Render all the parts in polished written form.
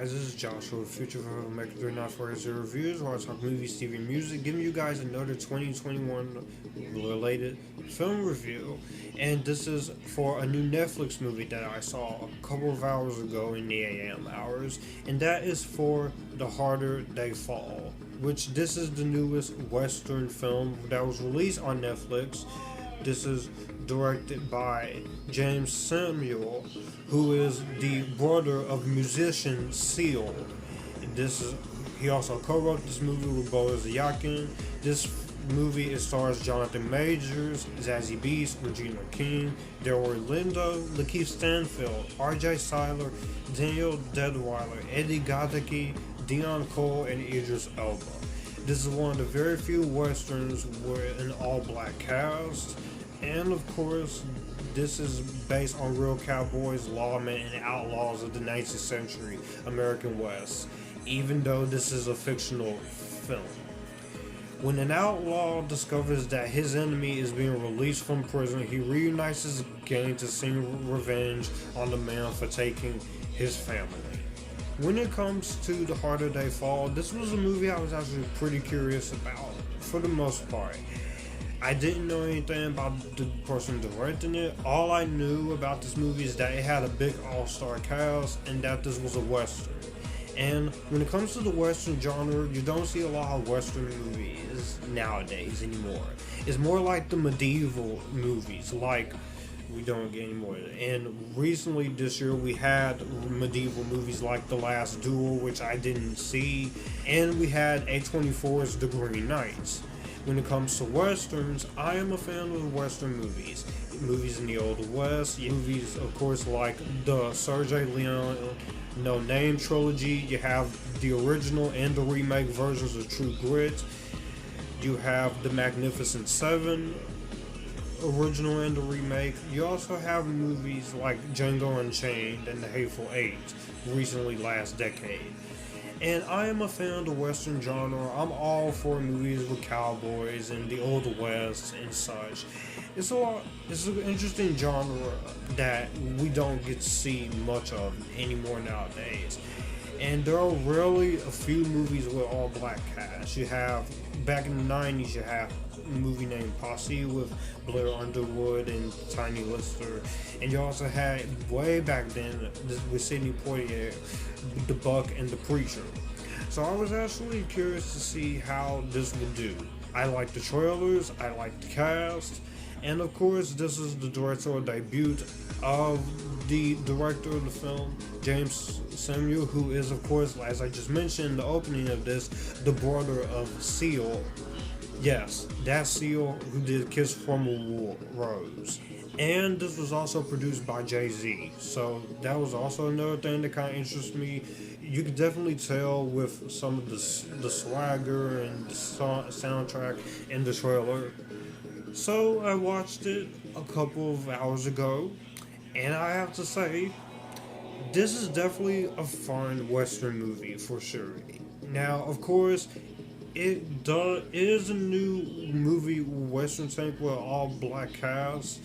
guys, this is Joshua, future filmmaker 394 his reviews, where I talk movies, TV, and music, giving you guys another 2021 related film review. And this is for a new Netflix movie that I saw a couple of hours ago in the AM hours, and that is for The Harder They Fall, which this is the newest Western film that was released on Netflix. This is directed by Jeymes Samuel, who is the brother of musician Seal. He also co-wrote this movie with Boaz Yakin. This movie stars Johnathan, Zazie Beetz, Regina King, Delroy Lindo, Lakeith Stanfield, Cyler, Danielle Deadwyler, Edi Gathegi, Deon Cole, and Idris Elba. This is one of the very few westerns with an all-black cast, and of course, this is based on real cowboys, lawmen, and outlaws of the 19th century American West, even though this is a fictional film. When an outlaw discovers that his enemy is being released from prison, he reunites his gang to seek revenge on the man for taking his family. When it comes to The Harder They Fall, this was a movie I was actually pretty curious about, for the most part. I didn't know anything about the person directing it. All I knew about this movie is that it had a big all-star cast and that this was a Western. And when it comes to the Western genre, you don't see a lot of Western movies nowadays anymore. It's more like the medieval movies, like we don't get any more. And recently this year we had medieval movies like The Last Duel, which I didn't see, and we had A24's The Green Knights. When it comes to Westerns, I am a fan of Western movies. Movies in the Old West, movies of course like the Sergio Leone No Name trilogy. You have the original and the remake versions of True Grit. You have the Magnificent Seven, original and the remake. You also have movies like Django Unchained and The Hateful Eight, recently last decade. And I am a fan of the Western genre. I'm all for movies with cowboys and the Old West and such. It's an interesting genre that we don't get to see much of anymore nowadays. And there are really a few movies with all black cast. You have, back in the 90s, you have a movie named Posse with Blair Underwood and Tiny Lister. And you also had, way back then, with Sidney Poitier, The Buck and The Preacher. So I was actually curious to see how this would do. I like the trailers, I like the cast, and of course this is the directorial debut of the director of the film, Jeymes Samuel, who is of course, as I just mentioned in the opening of this, the brother of Seal. Yes, that Seal who did Kiss from a Rose. And this was also produced by Jay-Z, so that was also another thing that kind of interests me. You could definitely tell with some of the swagger and the soundtrack in the trailer. So I watched it a couple of hours ago, and I have to say, this is definitely a fun Western movie for sure. Now, of course, it is a new movie Western take with all black cast,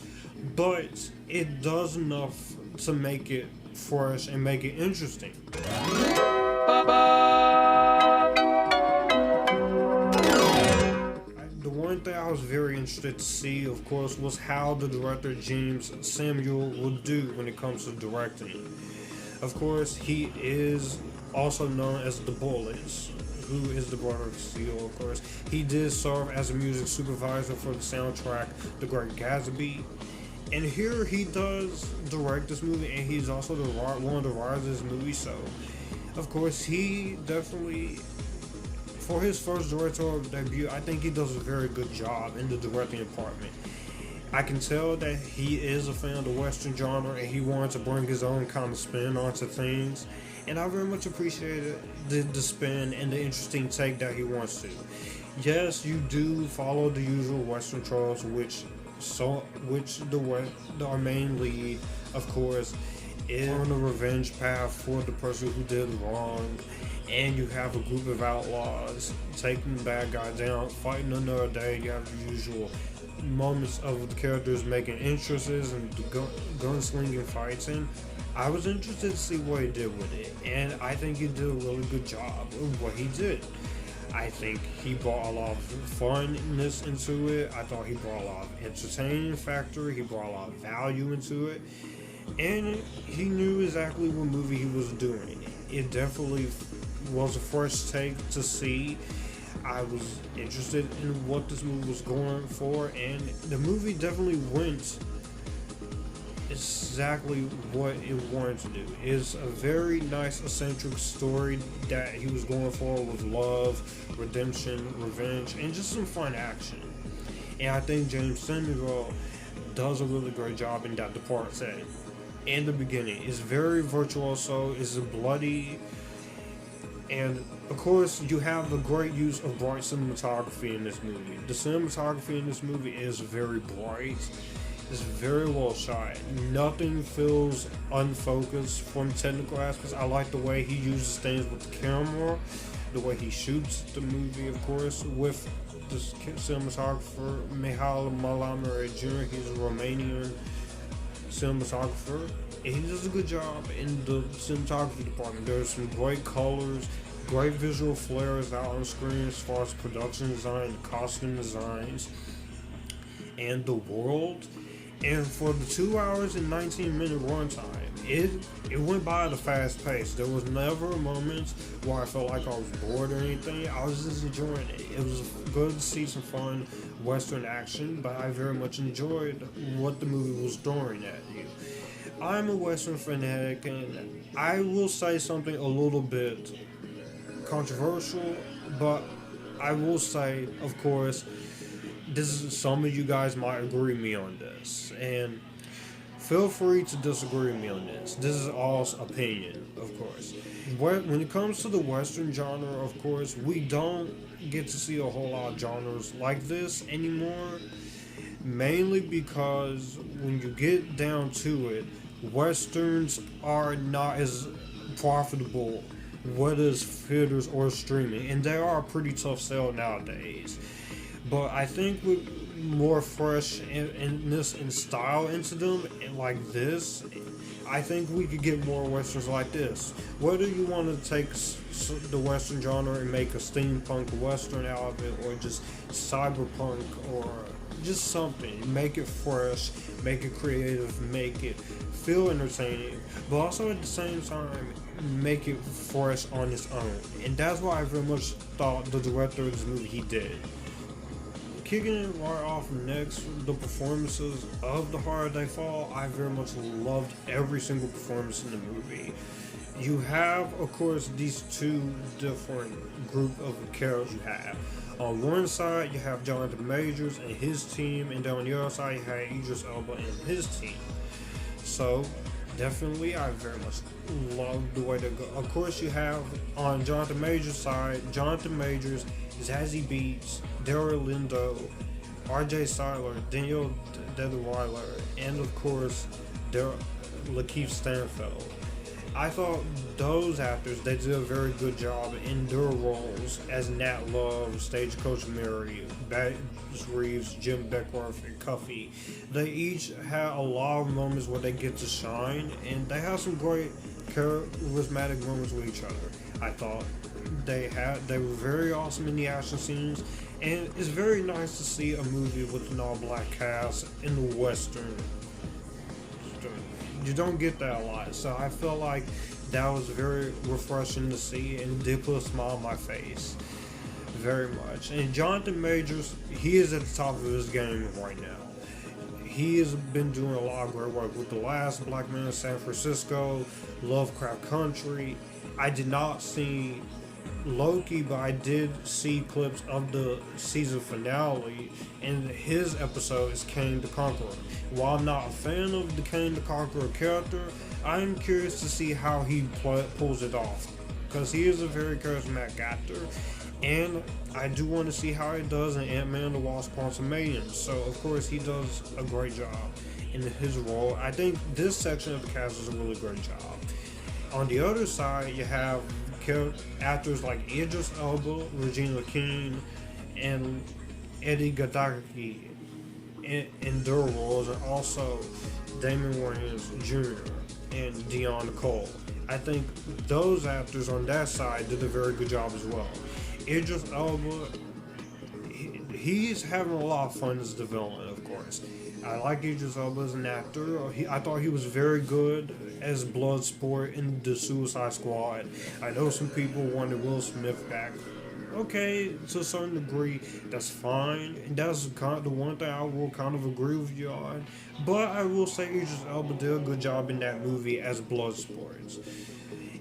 but it does enough to make it fresh and make it interesting. The one thing I was very interested to see, of course, was how the director Jeymes Samuel will do when it comes to directing. Of course, he is also known as The Bullets, who is the brother of Seal, of course. He did serve as a music supervisor for the soundtrack The Great Gatsby. And here he does direct this movie, and he's also one of the writers of this movie, so of course he definitely, for his first directorial debut, I think he does a very good job in the directing department. I can tell that he is a fan of the Western genre and he wanted to bring his own kind of spin onto things, and I very much appreciated the spin and the interesting take that he wants to. Yes, you do follow the usual Western tropes, which our main lead, of course, is on a revenge path for the person who did wrong, and you have a group of outlaws taking the bad guy down, fighting another day. You have the usual moments of the characters making entrances and gunslinging fights, and I was interested to see what he did with it, and I think he did a really good job of what he did. I think he brought a lot of funness into it. I thought he brought a lot of entertaining factor. He brought a lot of value into it, and he knew exactly what movie he was doing. It definitely was a fresh take to see. I was interested in what this movie was going for, and the movie definitely went exactly what it wanted to do. It's a very nice, eccentric story that he was going for with love, redemption, revenge, and just some fun action. And I think Jeymes Samuel does a really great job in that department. In the beginning, it's very virtuoso, it's bloody, and of course you have the great use of bright cinematography in this movie. The cinematography in this movie is very bright. It's very well shot. Nothing feels unfocused from technical aspects. I like the way he uses things with the camera, the way he shoots the movie, of course, with the cinematographer Mihail Malamare Jr. He's a Romanian cinematographer. And he does a good job in the cinematography department. There's some great colors, great visual flares out on screen as far as production design, costume designs, and the world. And for the 2 hours and 19-minute runtime, it went by at a fast pace. There was never a moment where I felt like I was bored or anything. I was just enjoying it. It was good to see some fun Western action, but I very much enjoyed what the movie was throwing at you. I'm a Western fanatic, and I will say something a little bit controversial, but I will say, of course, some of you guys might agree with me on this, and feel free to disagree with me on this. This is all opinion, of course. When it comes to the Western genre, of course, we don't get to see a whole lot of genres like this anymore, mainly because when you get down to it, Westerns are not as profitable, whether it's theaters or streaming, and they are a pretty tough sell nowadays. But I think with more freshness and style into them, and like this, I think we could get more Westerns like this. Whether you want to take the Western genre and make a steampunk Western out of it, or just cyberpunk, or just something, make it fresh, make it creative, make it feel entertaining, but also at the same time, make it fresh on its own. And that's why I very much thought the director of this movie, he did. Kicking it right off next, the performances of The Harder They Fall. I very much loved every single performance in the movie. You have, of course, these two different group of characters you have. On one side, you have Jonathan Majors and his team, and then on the other side, you have Idris Elba and his team. So, definitely, I very much love the way they go. Of course, you have, on Jonathan Majors' side, Jonathan Majors, Zazie Beetz, Delroy Lindo, Cyler, Danielle Deadwyler, and of course, Lakeith Stanfield. I thought those actors, they did a very good job in their roles as Nat Love, Stagecoach Mary, Bass Reeves, Jim Beckworth, and Cuffy. They each had a lot of moments where they get to shine, and they have some great charismatic moments with each other. I thought they were very awesome in the action scenes, and it's very nice to see a movie with an all-black cast in the Western. You don't get that a lot, so I felt like that was very refreshing to see, and did put a smile on my face very much. And Jonathan Majors, he is at the top of his game right now. He has been doing a lot of great work with The Last Black Man in San Francisco, Lovecraft Country. I did not see Loki, but I did see clips of the season finale, and his episode is Kang the Conqueror. While I'm not a fan of the Kang the Conqueror character, I'm curious to see how he pulls it off, because he is a very charismatic actor, and I do want to see how he does in Ant-Man and the Wasp: Quantumanium. So of course he does a great job in his role. I think this section of the cast does a really great job. On the other side, you have actors like Idris Elba, Regina King, and Edi Gathegi in their roles, and also Damon Wayans Jr. and Deon Cole. I think those actors on that side did a very good job as well. Idris Elba, he's having a lot of fun as the villain, of course. I like Idris Elba as an actor. I thought he was very good as Bloodsport in the Suicide Squad. I know some people wanted Will Smith back. Okay, to a certain degree, that's fine. And that's kind of the one thing I will kind of agree with you on. But I will say Idris Elba did a good job in that movie as Bloodsport.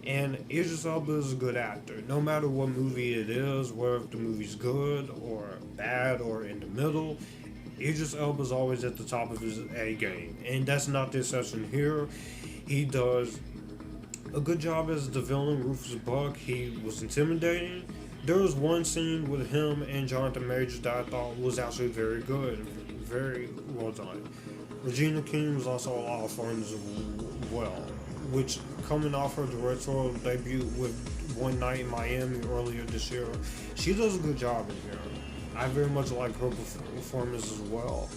And Idris Elba is a good actor. No matter what movie it is, whether the movie's good or bad or in the middle, Idris Elba is always at the top of his A game. And that's not the exception here. He does a good job as the villain, Rufus Buck. He was intimidating. There was one scene with him and Johnathan that I thought was actually very good, very well done. Regina King was also a lot of fun as well, which coming off her directorial debut with One Night in Miami earlier this year, she does a good job in here. I very much like her performance as well.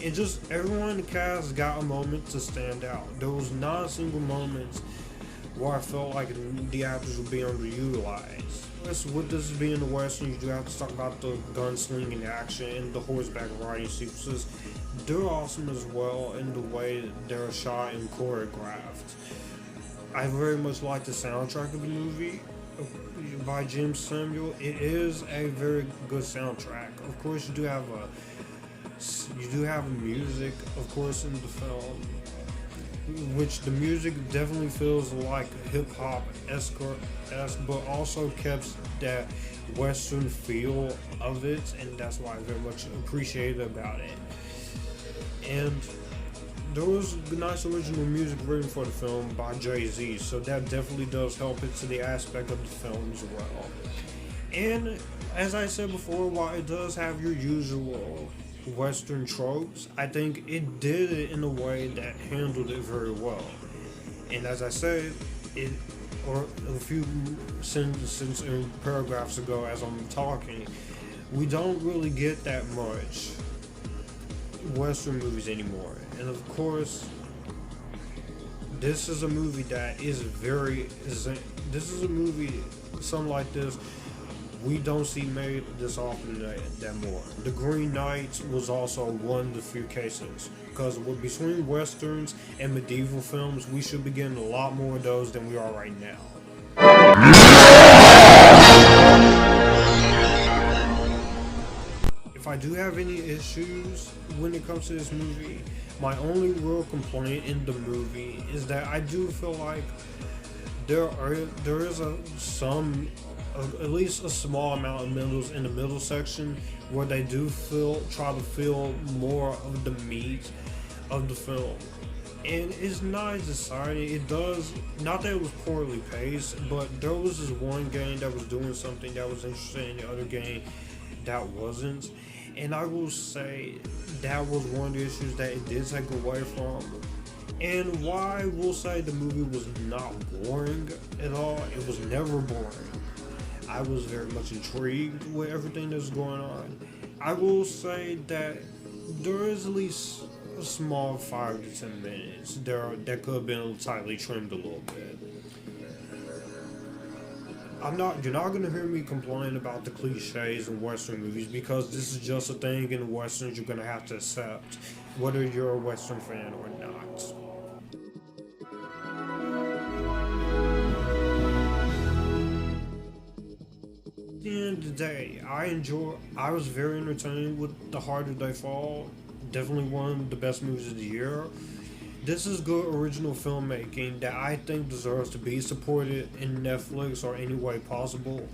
And just everyone in the cast got a moment to stand out. There was not a single moment where I felt like the actors were being underutilized. With this being the Western, you do have to talk about the gunslinging action and the horseback riding sequences. They're awesome as well in the way they're shot and choreographed. I very much like the soundtrack of the movie by Jeymes Samuel. It is a very good soundtrack. Of course, you do have music, of course, in the film, which the music definitely feels like hip-hop-esque, but also kept that Western feel of it, and that's why I very much appreciate about it. And there was nice original music written for the film by Jay-Z, so that definitely does help it to the aspect of the film as well. And as I said before, while it does have your usual Western tropes, I think it did it in a way that handled it very well. And as I said, or a few sentences and paragraphs ago as I'm talking, we don't really get that much Western movies anymore. And of course, this is a movie that is this is a movie, something like this, we don't see made this often that more. The Green Knight was also one of the few cases, because between Westerns and medieval films, we should be getting a lot more of those than we are right now. If I do have any issues when it comes to this movie, my only real complaint in the movie is that I do feel like there is at least a small amount of middles in the middle section where they do try to feel more of the meat of the film. And it's not as exciting. It does, not that it was poorly paced, but there was this one game that was doing something that was interesting, and the other game that wasn't. And I will say that was one of the issues that it did take away from. And why I will say the movie was not boring at all, it was never boring. I was very much intrigued with everything that's going on. I will say that there is at least a small 5 to 10 minutes there that could have been tightly trimmed a little bit. You're not going to hear me complain about the cliches in Western movies, because this is just a thing in Westerns you're going to have to accept, whether you're a Western fan or not. At the end of the day, I was very entertained with The Harder They Fall. Definitely one of the best movies of the year. This is good original filmmaking that I think deserves to be supported in Netflix or any way possible.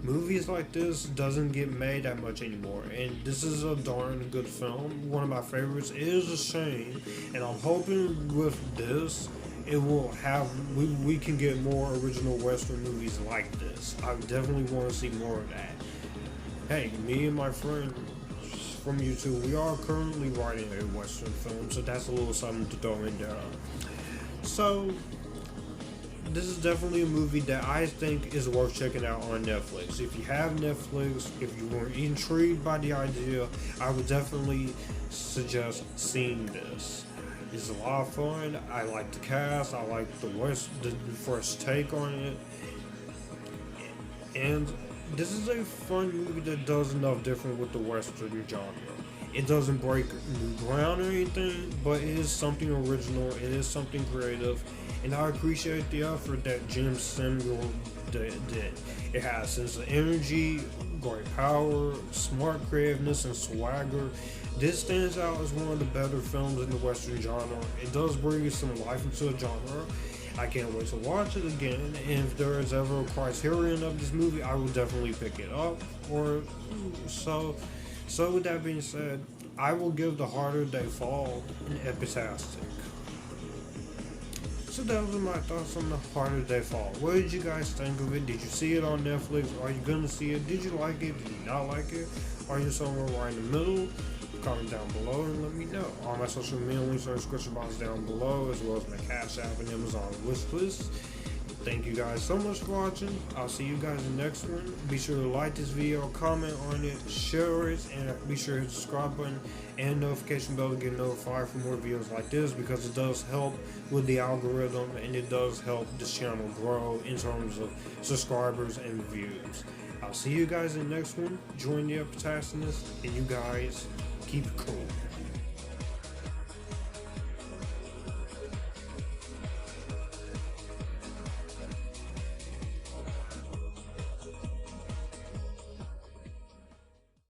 Movies like this doesn't get made that much anymore, and this is a darn good film. One of my favorites. It is a shame, and I'm hoping with this it will have we can get more original Western movies like this. I definitely want to see more of that. Hey, me and my friend from YouTube, we are currently writing a Western film, so that's a little something to throw in there. So this is definitely a movie that I think is worth checking out on Netflix. If you have Netflix, if you were intrigued by the idea, I would definitely suggest seeing this. It's a lot of fun. I like the cast. I like the first take on it, and this is a fun movie that does enough different with the Western genre. It doesn't break new ground or anything, but it is something original. It is something creative, and I appreciate the effort that Jeymes Samuel did. It has a sense of energy, great power, smart creativeness, and swagger. This stands out as one of the better films in the Western genre. It does bring some life into the genre. I can't wait to watch it again, and if there is ever a criterion of this movie, I will definitely pick it up. Or so. So with that being said, I will give The Harder They Fall an Epictastic. So those are my thoughts on The Harder They Fall. What did you guys think of it? Did you see it on Netflix? Are you gonna see it? Did you like it? Did you not like it? Are you somewhere right in the middle? Comment down below and let me know. All my social media links are in the description box down below, as well as my Cash App and Amazon wish list. Thank you guys so much for watching. I'll see you guys in the next one. Be sure to like this video, comment on it, share it, and be sure to hit the subscribe button and notification bell to get notified for more videos like this, because it does help with the algorithm and it does help this channel grow in terms of subscribers and views. I'll see you guys in the next one. Join the Epictasticness, and you guys keep it cool.